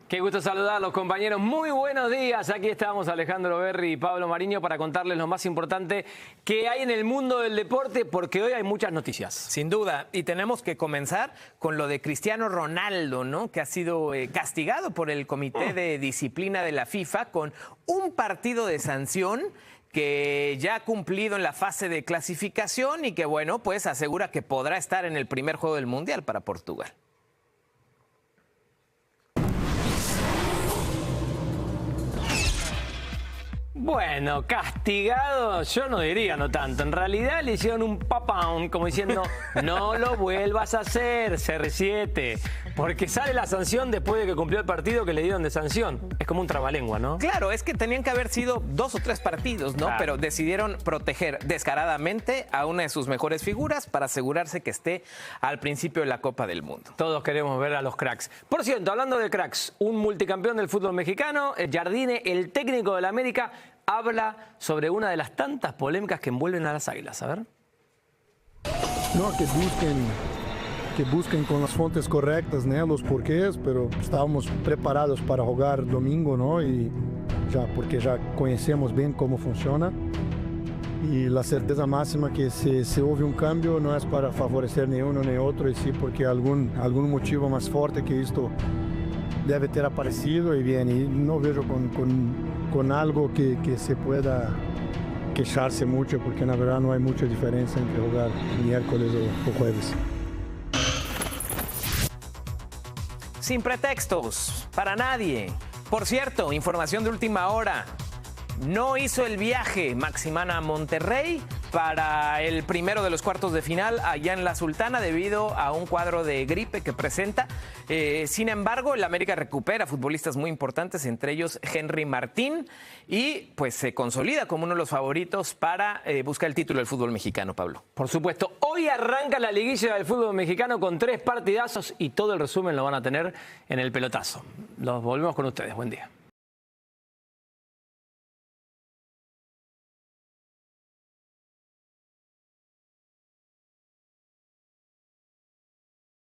Qué gusto saludarlos, compañeros. Muy buenos días. Aquí estamos Alejandro Berri y Pablo Mariño para contarles lo más importante que hay en el mundo del deporte, porque hoy hay muchas noticias. Sin duda. Y tenemos que comenzar con lo de Cristiano Ronaldo, ¿no? Que ha sido castigado por el Comité de Disciplina de la FIFA con un partido de sanción que ya ha cumplido en la fase de clasificación y que, bueno, pues asegura que podrá estar en el primer juego del Mundial para Portugal. Bueno, castigado, yo no diría no tanto. En realidad le hicieron un papón, como diciendo, no lo vuelvas a hacer, CR7. Porque sale la sanción después de que cumplió el partido que le dieron de sanción. Es como un trabalengua, ¿no? Claro, es que tenían que haber sido 2 o 3 partidos, ¿no? Claro. Pero decidieron proteger descaradamente a una de sus mejores figuras para asegurarse que esté al principio de la Copa del Mundo. Todos queremos ver a los cracks. Por cierto, hablando de cracks, un multicampeón del fútbol mexicano, Jardine, el técnico del América, habla sobre una de las tantas polémicas que envuelven a las Águilas. A ver. No, que busquen con las fuentes correctas, ¿no? Los porqués, pero estábamos preparados para jugar domingo, ¿no? Y ya, porque ya conocemos bien cómo funciona. Y la certeza máxima que si hubo un cambio no es para favorecer ni uno ni otro, y sí porque algún motivo más fuerte que esto debe ter aparecido, y bien, y no veo con algo que se pueda quejarse mucho, porque na verdad no hay mucha diferencia entre jugar miércoles o jueves. Sin pretextos, para nadie. Por cierto, información de última hora. No hizo el viaje Maximana a Monterrey para el primero de los cuartos de final allá en La Sultana debido a un cuadro de gripe que presenta. Sin embargo, el América recupera futbolistas muy importantes, entre ellos Henry Martín, y pues se consolida como uno de los favoritos para buscar el título del fútbol mexicano, Pablo. Por supuesto, hoy arranca la liguilla del fútbol mexicano con 3 partidazos y todo el resumen lo van a tener en el pelotazo. Los volvemos con ustedes. Buen día.